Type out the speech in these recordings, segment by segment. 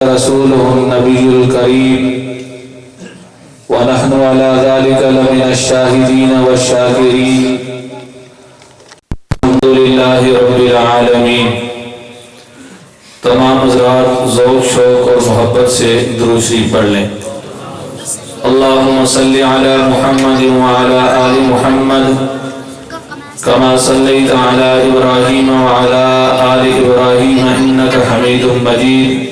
رسوله النبي الكريم ونحن على ذلك لمن الشاهدين والشاكرين الحمد لله رب العالمين۔ تمام حضرات ذوق شوق اور محبت سے درود شریف پڑھ لیں۔ اللهم صل على محمد وعلى آل محمد كما صليت على إبراهيم وعلى آل إبراهيم إنك حميد مجيد۔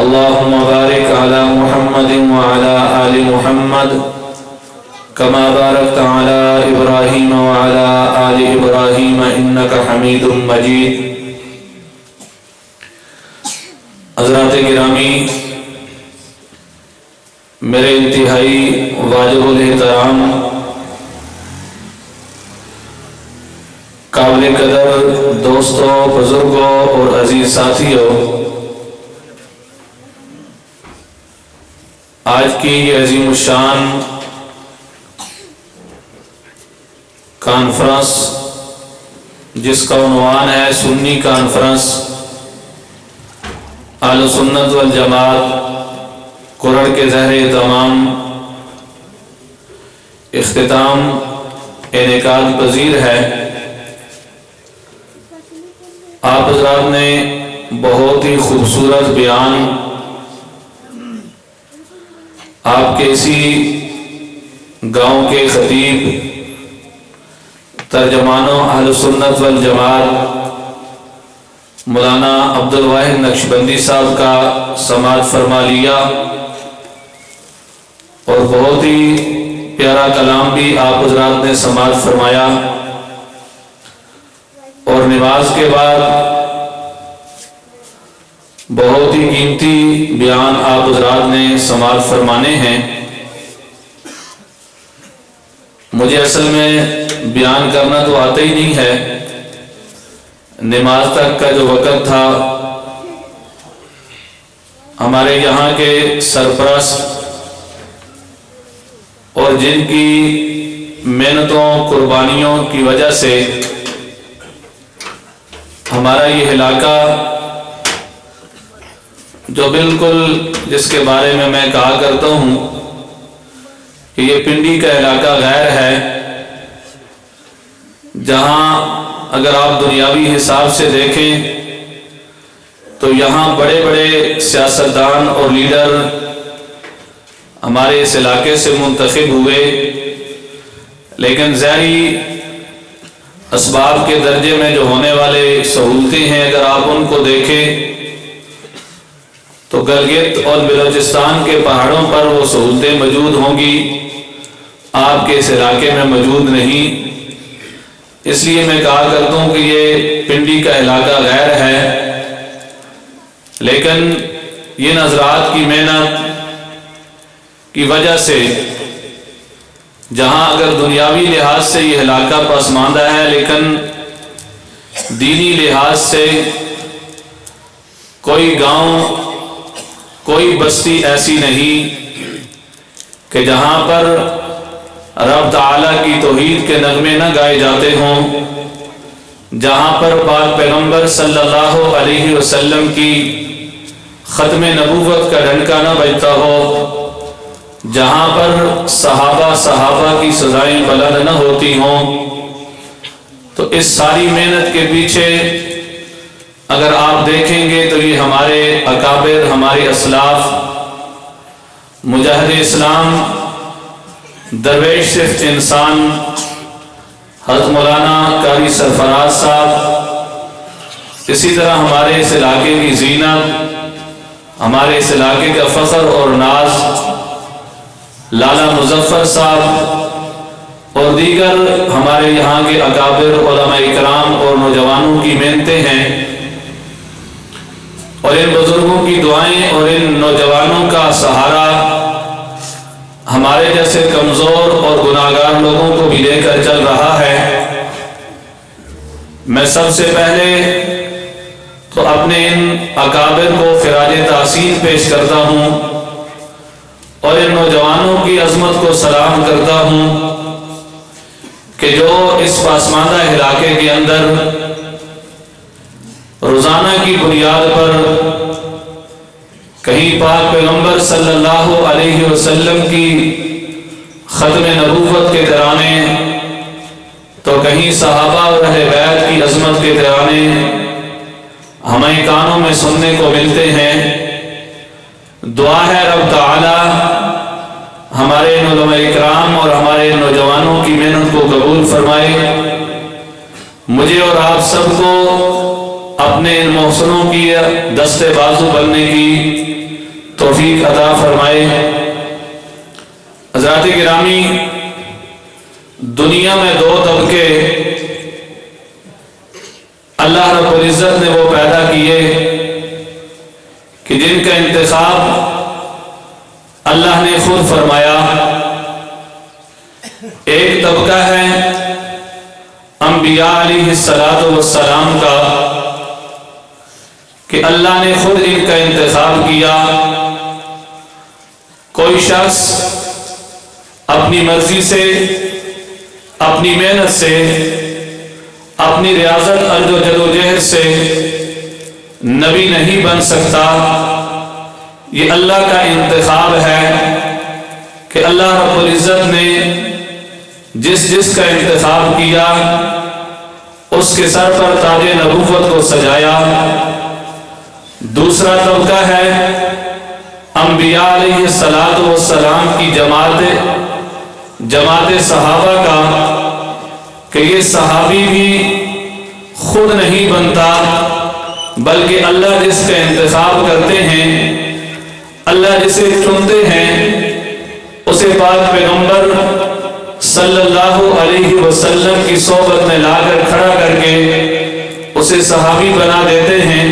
اللهم بارك على محمد وعلى آل محمد كما باركت على إبراهيم وعلى آل إبراهيم إنك حميد مجيد۔ حضرات گرامی، میرے انتہائی واجب الاحترام قابل قدر دوستوں، بزرگوں اور عزیز ساتھیوں، آج کی یہ عظیم الشان کانفرنس جس کا عنوان ہے سنی کانفرنس اہل سنت والجماعت قرڑ کے زہر اہتمام اختتام انعقاد پذیر ہے۔ آپ حضرات نے بہت ہی خوبصورت بیان آپ کے اسی گاؤں کے خطیب ترجمانوں اہل سنت والجماعت مولانا عبد الواحد نقشبندی صاحب کا سماعت فرما لیا، اور بہت ہی پیارا کلام بھی آپ حضرات نے سماعت فرمایا، اور نماز کے بعد بہت ہی قیمتی بیان آپ حضرات نے سماعت فرمانے ہیں۔ مجھے اصل میں بیان کرنا تو آتا ہی نہیں ہے۔ نماز تک کا جو وقت تھا، ہمارے یہاں کے سرپرست اور جن کی محنتوں قربانیوں کی وجہ سے ہمارا یہ علاقہ جو بالکل جس کے بارے میں کہا کرتا ہوں کہ یہ پنڈی کا علاقہ غیر ہے، جہاں اگر آپ دنیاوی حساب سے دیکھیں تو یہاں بڑے بڑے سیاستدان اور لیڈر ہمارے اس علاقے سے منتخب ہوئے، لیکن ظاہری اسباب کے درجے میں جو ہونے والے سہولتیں ہیں، اگر آپ ان کو دیکھیں تو گلگت اور بلوچستان کے پہاڑوں پر وہ سہولتیں موجود ہوں گی، آپ کے اس علاقے میں موجود نہیں۔ اس لیے میں کہا کرتا ہوں کہ یہ پنڈی کا علاقہ غیر ہے، لیکن یہ حضرات کی محنت کی وجہ سے جہاں اگر دنیاوی لحاظ سے یہ علاقہ پسماندہ ہے، لیکن دینی لحاظ سے کوئی گاؤں، کوئی بستی ایسی نہیں کہ جہاں پر رب تعالیٰ کی توحید کے نغمے نہ گائے جاتے ہوں، جہاں پر پاک پیغمبر صلی اللہ علیہ وسلم کی ختم نبوت کا ڈنکا نہ بجتا ہو، جہاں پر صحابہ کی سزائیں بلند نہ ہوتی ہوں۔ تو اس ساری محنت کے پیچھے اگر آپ دیکھیں گے تو یہ ہمارے اکابر، ہمارے اسلاف، مجاہد اسلام، درویش صرف انسان حضرت مولانا قاری سرفراز صاحب، اسی طرح ہمارے اس علاقے کی زینت، ہمارے اس علاقے کا فخر اور ناز لالا مظفر صاحب، اور دیگر ہمارے یہاں کے اکابر علماء اکرام اور نوجوانوں کی محنتیں ہیں، اور ان بزرگوں کی دعائیں اور ان نوجوانوں کا سہارا ہمارے جیسے کمزور اور گناہگار لوگوں کو بھی لے کر چل رہا ہے۔ میں سب سے پہلے تو اپنے ان اکابر کو خراج تحسین پیش کرتا ہوں، اور ان نوجوانوں کی عظمت کو سلام کرتا ہوں کہ جو اس پسماندہ علاقے کے اندر روزانہ کی بنیاد پر کہیں پاک پیغمبر صلی اللہ علیہ وسلم کی ختم نبوت کے ترانے تو کہیں صحابہ اور اہل بیت کی عظمت کے ترانے ہمیں کانوں میں سننے کو ملتے ہیں۔ دعا ہے رب تعالی ہمارے علماء اکرام اور ہمارے نوجوانوں کی محنت کو قبول فرمائے، مجھے اور آپ سب کو اپنے ان محسنوں کی دستے بازو بننے کی توفیق عطا فرمائے۔ حضرات گرامی، دنیا میں دو طبقے اللہ رب العزت نے وہ پیدا کیے کہ جن کا انتخاب اللہ نے خود فرمایا۔ ایک طبقہ ہے انبیاء علیہ السلام کا کہ اللہ نے خود ان کا انتخاب کیا۔ کوئی شخص اپنی مرضی سے، اپنی محنت سے، اپنی ریاضت اور جدوجہد سے نبی نہیں بن سکتا۔ یہ اللہ کا انتخاب ہے کہ اللہ رب العزت نے جس کا انتخاب کیا اس کے سر پر تاج نبوت کو سجایا۔ دوسرا طبقہ ہے انبیاء علیہ السلام کی جماعت صحابہ کا کہ یہ صحابی بھی خود نہیں بنتا، بلکہ اللہ جس کا انتخاب کرتے ہیں، اللہ جسے چنتے ہیں، اسے پاک پیغمبر صلی اللہ علیہ وسلم کی صحبت میں لا کر کھڑا کر کے اسے صحابی بنا دیتے ہیں۔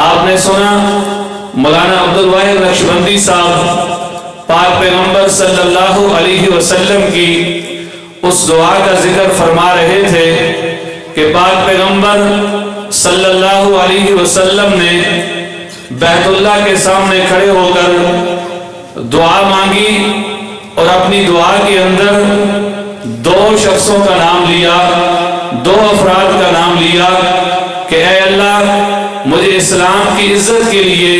آپ نے سنا مولانا عبدالواحد نقشبندی صاحب پاک پیغمبر صلی اللہ علیہ وسلم کی اس دعا کا ذکر فرما رہے تھے کہ پاک پیغمبر صلی اللہ علیہ وسلم نے بیت اللہ کے سامنے کھڑے ہو کر دعا مانگی اور اپنی دعا کے اندر دو شخصوں کا نام لیا، دو افراد کا نام لیا کہ اے اللہ مجھے اسلام کی عزت کے لیے،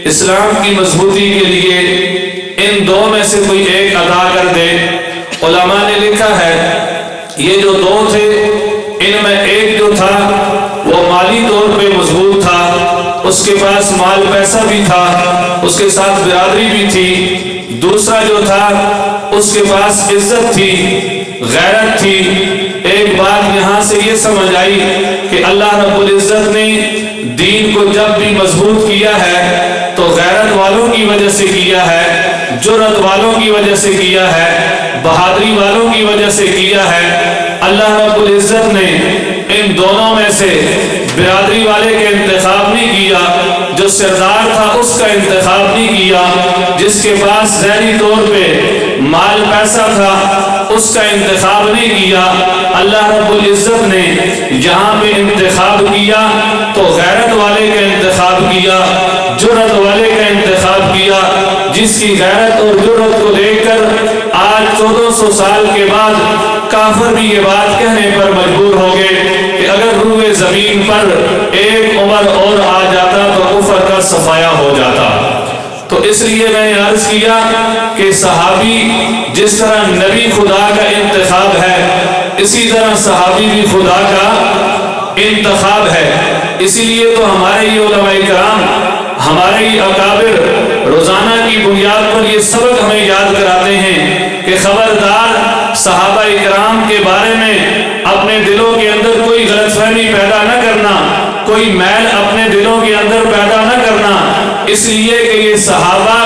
اسلام کی مضبوطی کے لیے ان دو میں سے کوئی ایک عطا کر دے۔ علماء نے لکھا ہے یہ جو دو تھے ان میں ایک جو تھا وہ مالی طور پہ مضبوط تھا، اس کے پاس مال پیسہ بھی تھا، اس کے ساتھ برادری بھی تھی۔ دوسرا جو تھا اس کے پاس عزت تھی، غیرت تھی۔ ایک بات یہاں سے یہ سمجھ آئی کہ اللہ رب العزت نے دین کو جب بھی مضبوط کیا ہے تو غیرت والوں کی وجہ سے کیا ہے، جرأت والوں کی وجہ سے کیا ہے، بہادری والوں کی وجہ سے کیا ہے۔ اللہ رب العزت نے ان دونوں میں سے برادری والے کا انتخاب نہیں کیا، جو سردار تھا اس کا انتخاب نہیں کیا، جس کے پاس ظاہری طور پہ مال پیسہ تھا اس کا انتخاب نہیں کیا۔ اللہ رب العزت نے جہاں پہ انتخاب کیا تو غیرت والے کا انتخاب کیا، جرأت والے کا انتخاب کیا، جس کی غیرت اور جرأت کو دیکھ کر آج 1400 سال کے بعد کافر بھی یہ بات کہنے پر مجبور ہو گئے کہ اگر روئے زمین پر ایک عمر اور آ جاتا تو کفر کا صفایا ہو جاتا۔ تو اس لیے میں نے عرض کیا کہ صحابی جس طرح نبی خدا کا انتخاب ہے، اسی طرح صحابی بھی خدا کا انتخاب ہے۔ اسی لیے تو ہمارے یہ علماء کرام، ہمارے یہ اکابر روزانہ کی بنیاد پر یہ سبق ہمیں یاد کراتے ہیں کہ خبردار صحابہ اکرام کے بارے میں اپنے دلوں کے اندر کوئی غلط فہمی پیدا نہ کرنا، کوئی میل اپنے دلوں کے اندر پیدا نہ کرنا، اس لیے کہ یہ صحابہ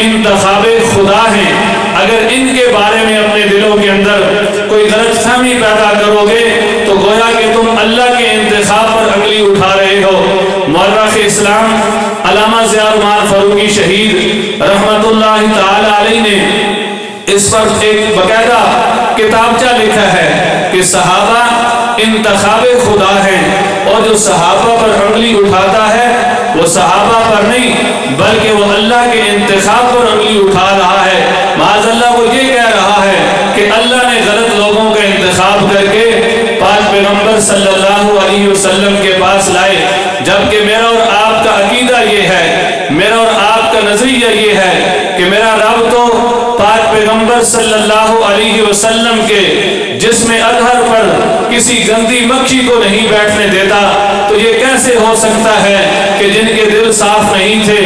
انتخاب خدا ہیں۔ اگر ان کے بارے میں اپنے دلوں کے اندر کوئی غلط فہمی پیدا کرو گے تو گویا کہ تم اللہ کے انتخاب پر انگلی اٹھا رہے ہو۔ مورخ اسلام علامہ ضیاء الرحمن فاروقی شہید رحمت اللہ تعالی علیہ نے اس پر ایک باقاعدہ کتابچہ لکھا ہے کہ صحابہ انتخاب خدا ہیں، اور جو صحابہ پر انگلی اٹھاتا ہے وہ صحابہ پر نہیں بلکہ وہ اللہ کے انتخاب پر انگلی اٹھا رہا ہے۔ معاذ اللہ وہ یہ کہہ رہا ہے کہ اللہ نے غلط لوگوں کا انتخاب کر کے پاک پیغمبر صلی اللہ علیہ وسلم کے پاس لائے، جبکہ میرا اور آپ کا عقیدہ یہ ہے، میرا کا نظریہ یہ ہے کہ میرا رب تو پاک پیغمبر صلی اللہ علیہ وسلم کے جسم اطہر پر کسی گندی مکھی کو نہیں بیٹھنے دیتا، تو یہ کیسے ہو سکتا ہے کہ جن کے دل صاف نہیں تھے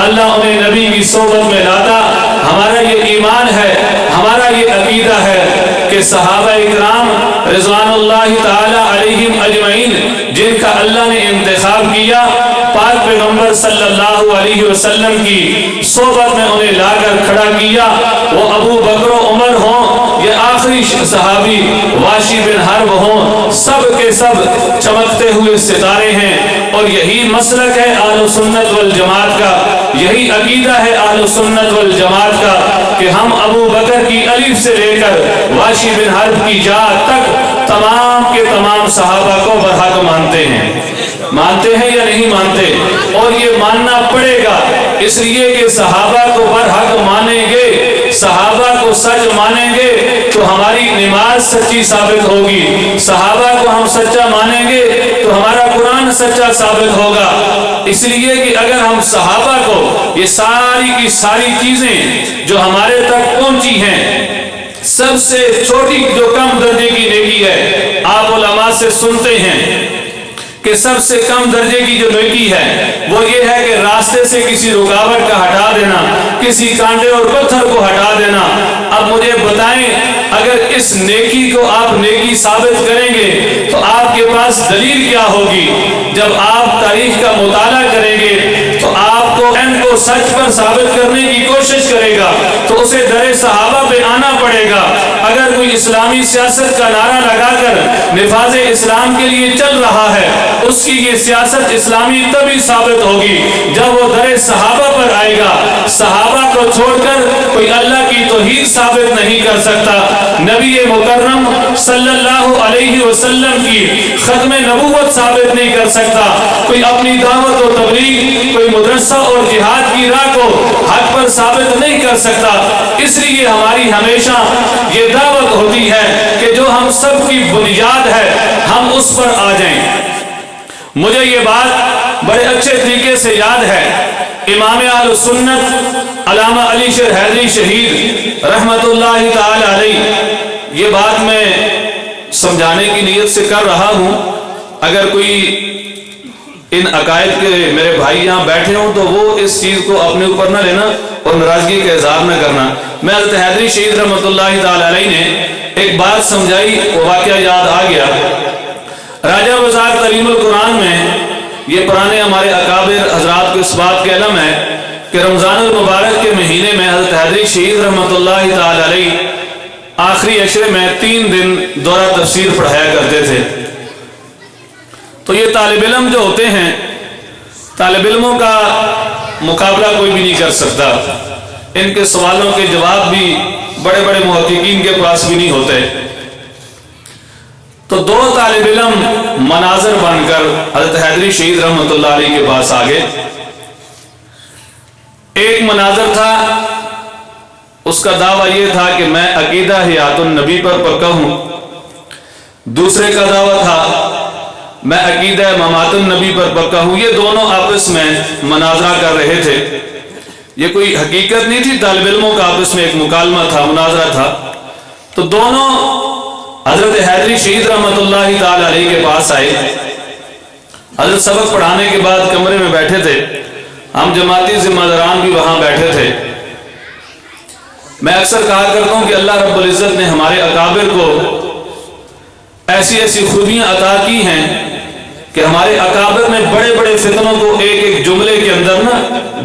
اللہ انہیں نبی کی صحبت میں لاتا؟ ہمارا یہ ایمان ہے، ہمارا یہ عقیدہ ہے کہ صحابہ اکرام رضوان اللہ تعالی علیہم اجمعین جن کا اللہ نے انتخاب کیا، پاک پیغمبر صلی اللہ علیہ وسلم کی صحبت میں انہیں لا کر کھڑا کیا، وہ ابو بکر و عمر ہوں یا آخری صحابی واشی بن حرب ہوں، سب کے سب چمکتے ہوئے ستارے ہیں۔ اور یہی مسلک ہے اہل سنت والجماعت کا، یہی عقیدہ ہے اہل سنت والجماعت کا کہ ہم ابو بکر کی الف سے لے کر واشی بن حرب کی جا تک تمام کے تمام صحابہ کو برحق مانتے ہیں۔ مانتے ہیں یا نہیں مانتے؟ اور یہ ماننا پڑے گا، اس لیے کہ صحابہ کو برحق مانیں گے، صحابہ کو سچ مانیں گے تو ہماری نماز سچی ثابت ہوگی، صحابہ کو ہم سچا مانیں گے تو ہمارا قرآن سچا ثابت ہوگا۔ اس لیے کہ اگر ہم صحابہ کو یہ ساری کی ساری چیزیں جو ہمارے تک پہنچی ہیں، سب سے چھوٹی جو کم درجے کی نیکی ہے، آپ علماء سے سنتے ہیں کہ سب سے کم درجے کی جو نیکی ہے وہ یہ ہے کہ راستے سے کسی رکاوٹ کا ہٹا دینا، کسی کانٹے اور پتھر کو ہٹا دینا۔ اب مجھے بتائیں، اگر اس نیکی کو آپ نیکی ثابت کریں گے تو آپ کے پاس دلیل کیا ہوگی؟ جب آپ تاریخ کا مطالعہ کریں گے تو آپ کو ان کو سچ پر ثابت کرنے کی کوشش کرے گا تو اسے در صحابہ پہ آنا پڑے گا۔ اگر کوئی اسلامی سیاست کا نعرہ لگا کر نفاذ اسلام کے لیے چل رہا ہے، اس کی یہ سیاست اسلامی تبھی ثابت ہوگی جب وہ در صحابہ پر آئے گا۔ صحابہ کو چھوڑ کر کوئی اللہ کی توحید ثابت نہیں کر سکتا، نبی مکرم صلی اللہ علیہ وسلم کی ختم نبوت ثابت نہیں کر سکتا، کوئی اپنی دعوت و تبلیغ، کوئی مدرسہ اور جہاد کی راہ کو حق پر ثابت نہیں کر سکتا۔ اس لیے ہماری ہمیشہ یہ دعوت ہوتی ہے کہ جو ہم سب کی بنیاد ہے ہم اس پر آ جائیں۔ مجھے یہ بات بڑے اچھے طریقے سے یاد ہے، امام اہل سنت علامہ علی شیر حیدری شہید رحمت اللہ تعالی علیہ، یہ بات میں سمجھانے کی نیت سے کر رہا ہوں۔ اگر کوئی ان عقائد کے میرے بھائی یہاں بیٹھے ہوں تو وہ اس چیز کو اپنے اوپر نہ لینا اور ناراضگی کا اظہار نہ کرنا۔ میں حضرت حیدری شہید رحمت اللہ تعالی علیہ نے ایک بات سمجھائی، وہ واقعہ یاد آ گیا۔ راجہ بازار تعلیم القرآن میں یہ پرانے ہمارے اکابر حضرات کو اس بات کا علم ہے کہ رمضان المبارک کے مہینے میں حضرت حیدری شہید رحمت اللہ تعالی علیہ آخری عشرے میں 3 دن دورہ تفسیر پڑھایا کرتے تھے۔ تو یہ طالب علم جو ہوتے ہیں، طالب علموں کا مقابلہ کوئی بھی نہیں کر سکتا، ان کے سوالوں کے جواب بھی بڑے بڑے محققین کے پاس بھی نہیں ہوتے۔ تو 2 طالب علم مناظر بن کر حضرت حیدری شہید رحمت اللہ علیہ کے پاس آگے۔ ایک مناظر تھا، اس کا دعویٰ یہ تھا کہ میں عقیدہ حیات النبی پر پکا ہوں۔ دوسرے کا دعویٰ تھا میں عقیدہ ممات النبی پر پکا ہوں۔ یہ دونوں آپس میں مناظرہ کر رہے تھے، یہ کوئی حقیقت نہیں تھی، طالب علموں کا آپس میں ایک مکالمہ تھا، مناظرہ تھا۔ تو دونوں حضرت حیدری شہید رحمت اللہ تعالی علیہ کے پاس آئے۔ حضرت سبق پڑھانے کے بعد کمرے میں بیٹھے تھے، ہم جماعتی ذمہ داران بھی وہاں بیٹھے تھے۔ میں اکثر کہا کرتا ہوں کہ اللہ رب العزت نے ہمارے اکابر کو ایسی ایسی خوبیاں عطا کی ہیں کہ ہمارے اکابر نے بڑے بڑے فتنوں کو ایک ایک جملے کے اندر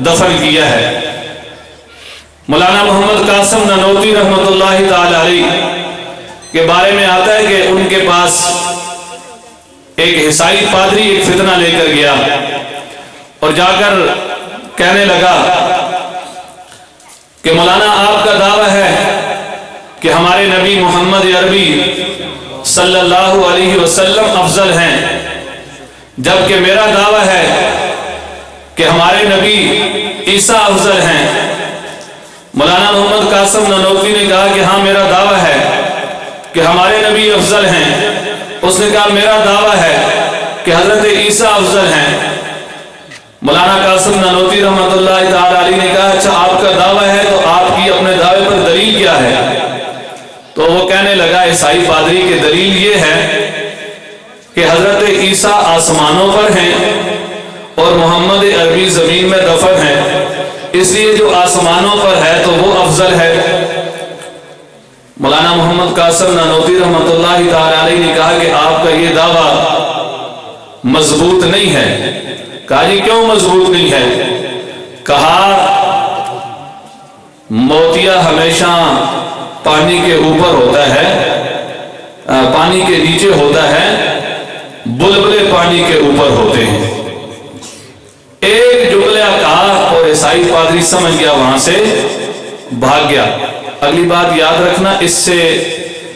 دفن کیا ہے۔ مولانا محمد قاسم نانوتوی رحمت اللہ تعالی علیہ کے بارے میں آتا ہے کہ ان کے پاس ایک عیسائی پادری ایک فتنہ لے کر گیا اور جا کر کہنے لگا کہ مولانا آپ کا دعویٰ ہے کہ ہمارے نبی محمد عربی صلی اللہ علیہ وسلم افضل ہیں، جبکہ میرا دعویٰ ہے کہ ہمارے نبی عیسیٰ افضل ہیں۔ مولانا محمد قاسم نانوتوی نے کہا کہ ہاں میرا دعویٰ ہے کہ ہمارے نبی افضل ہیں۔ اس نے کہا میرا دعویٰ ہے کہ حضرت عیسیٰ افضل ہیں۔ مولانا قاسم نانوتوی رحمت اللہ تعالی علیہ نے کہا کا دعویٰ ہے تو آپ کی اپنے دعوے پر دلیل کیا ہے؟ تو وہ کہنے لگا عیسائی پادری کہ دلیل یہ ہے کہ حضرت عیسیٰ آسمانوں پر ہیں اور محمد عربی زمین میں دفن ہے، اس لیے جو آسمانوں پر ہے تو وہ افضل ہے۔ مولانا محمد قاسم نانوتوی رحمۃ اللہ تعالی علیہ نے کہا کہ آپ کا یہ دعویٰ مضبوط نہیں ہے۔ کہا جی کیوں مضبوط نہیں ہے؟ کہا موتیا ہمیشہ پانی کے اوپر ہوتا ہے، پانی کے نیچے ہوتا ہے، بلبلے پانی کے اوپر ہوتے ہیں۔ ایک جملہ کہا اور عیسائی پادری سمجھ گیا، وہاں سے بھاگ گیا۔ اگلی بات یاد رکھنا، اس سے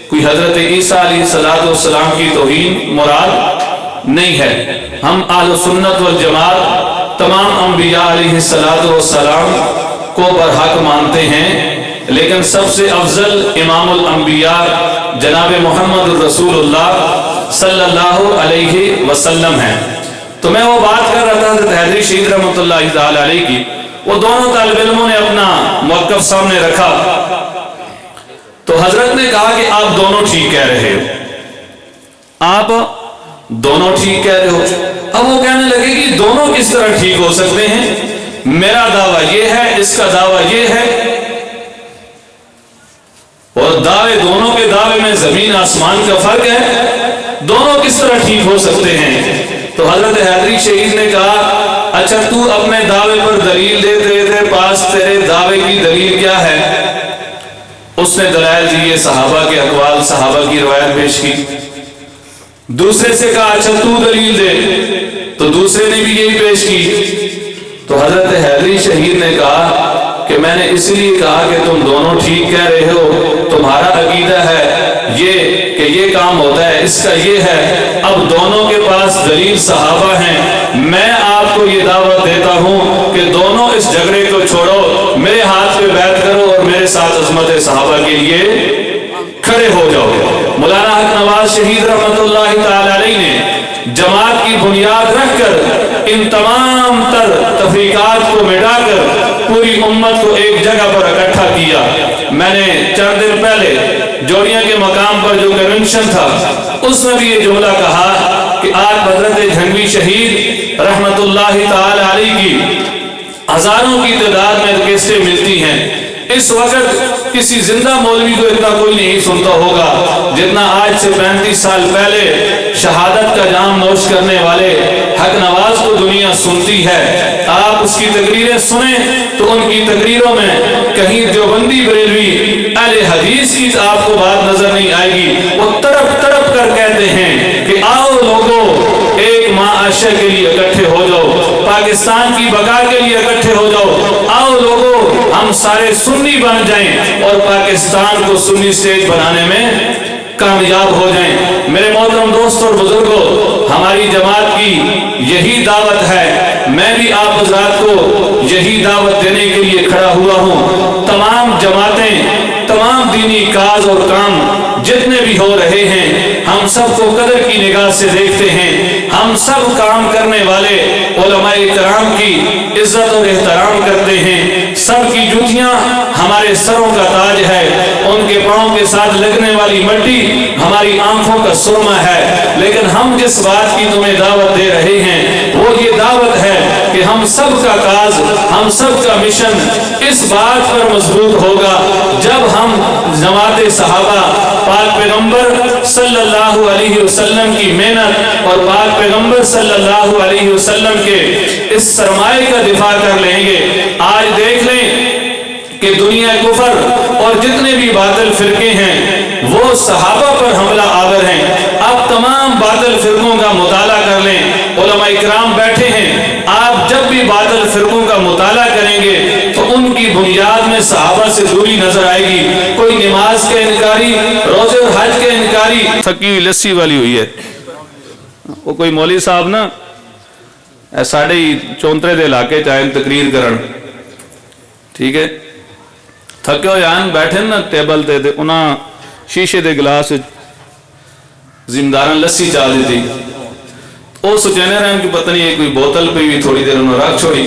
کوئی حضرت عیسیٰ علیہ السلام کی توہین مراد نہیں ہے۔ ہم اہل سنت والجماعت تمام انبیاء علیہ السلام کو برحق مانتے ہیں، لیکن سب سے افضل امام الانبیاء جناب محمد الرسول اللہ صلی اللہ علیہ وسلم ہیں۔ تو میں وہ بات کر رہا تھا حضرت حیدری شہید رحمۃ اللہ تعالی علیہ کی، وہ دونوں طالب علموں نے اپنا موقف سامنے رکھا تو حضرت نے کہا کہ آپ دونوں ٹھیک کہہ رہے ہو، آپ دونوں ٹھیک کہہ رہے ہو۔ اب وہ کہنے لگے کہ دونوں کس طرح ٹھیک ہو سکتے ہیں؟ میرا دعویٰ یہ ہے، اس کا دعویٰ یہ ہے، اور دعوے دونوں کے دعوے میں زمین آسمان کا فرق ہے، دونوں کس طرح ٹھیک ہو سکتے ہیں؟ تو حضرت حیدری شہید نے کہا اچھا تو اپنے دعوے پر دلیل دے، تیرے پاس تیرے دعوے کی دلیل کیا ہے؟ اس نے دلائل دیے، صحابہ کے اقوال، صحابہ کی روایت پیش کی۔ دوسرے سے کہا اچھا تو دلیل دے، تو دوسرے نے بھی یہی پیش کی۔ تو حضرت حیدری شہید نے کہا کہ میں نے اس لیے کہا کہ تم دونوں ٹھیک کہہ رہے ہو، تمہارا عقیدہ ہے یہ کہ یہ کام ہوتا ہے، اس کا یہ ہے، اب دونوں کے پاس دلیل صحابہ ہیں، میں آپ کو یہ دعوت دیتا ہوں کہ دونوں اس جھگڑے کو چھوڑو، میرے ہاتھ پہ بیعت کرو اور میرے ساتھ عظمت صحابہ کے لیے کھڑے ہو جاؤ۔ مولانا حق نواز شہید رحمۃ اللہ تعالی علیہ نے جماعت کی بنیاد رکھ کر ان تمام تر تفریقات کو مٹا کر پوری امت کو ایک جگہ پر اکٹھا کیا۔ میں نے چند دن پہلے جوڑیاں کے مقام پر جو کنونشن تھا اس میں بھی یہ جملہ کہا کہ آج حضرت جھنگوی شہید رحمت اللہ تعالی علیہ کی ہزاروں کی تعداد میں کیسٹیں ملتی ہیں۔ اس وقت کسی زندہ مولوی کو اتنا کوئی نہیں سنتا ہوگا جتنا آج سے 35 سال پہلے شہادت کا جام نوش کرنے والے حق نواز کو دنیا سنتی ہے۔ آپ اس کی تقریریں سنیں تو ان کی تقریروں میں کہیں دیوبندی بریلوی اہل حدیث کی آپ کو بات نظر نہیں آئے گی۔ وہ تڑپ تڑپ کر کہتے ہیں کہ آؤ لوگوں ایک معاشرے کے لیے اکٹھے ہو جاؤ، پاکستان کی بقا کے لیے اکٹھے ہو جاؤ، آؤ لوگوں ہم سارے سنی بن جائیں اور پاکستان کو سنی اسٹیٹ بنانے میں کامیاب ہو جائیں۔ میرے محترم دوست اور بزرگوں، ہماری جماعت کی یہی دعوت ہے، میں بھی آپ حضرات کو یہی دعوت دینے کے لیے کھڑا ہوا ہوں۔ تمام جماعتیں، تمام دینی کاز اور کام جتنے بھی ہو رہے ہیں، ہم سب کو قدر کی نگاہ سے دیکھتے ہیں۔ ہم سب کام کرنے والے علماء کرام کی عزت اور احترام کرتے ہیں، سب کی جوتیاں ہمارے سروں کا تاج ہے، ان کے پاؤں کے ساتھ لگنے والی مٹی ہماری آنکھوں کا سرمہ ہے۔ لیکن ہم جس بات کی تمہیں دعوت دے رہے ہیں وہ یہ دعوت ہے کہ ہم سب کا کاز، ہم سب کا مشن اس بات پر مضبوط ہوگا جب ہم جماعت صحابہ، پاک پیغمبر صلی اللہ علیہ وسلم کی محنت اور پاک پیغمبر صلی اللہ علیہ وسلم کے اس سرمایہ کا دفاع کر لیں گے۔ آج دیکھ لیں کہ دنیا کفر اور جتنے بھی باطل فرقے ہیں وہ صحابہ پر حملہ آور ہیں۔ آپ تمام باطل فرقوں کا مطالعہ کر لیں، علماء اکرام بیٹھے ہیں، آپ جب بھی باطل فرقوں کا مطالعہ کریں گے تو ان کی بنیاد میں صحابہ سے دوری نظر آئے گی۔ کوئی نماز کے انکاری، روزے اور حج کے انکاری، تھکی ہوئی لسی والی ہوئی ہے، وہ کوئی مولوی صاحب نا ساڑھے چونترے دے علاقے چاہیں تقریر کرن، ٹھیک ہے، تھکے ہو جان بیٹھے نا ٹیبل تے انہاں شیشے دے گلاس زمدارن لسی چاہ دیتی، وہ سوچنے رہے ہیں کہ پتہ نہیں کوئی بوتل پہ بھی تھوڑی دیر انہوں رکھ چھوڑی،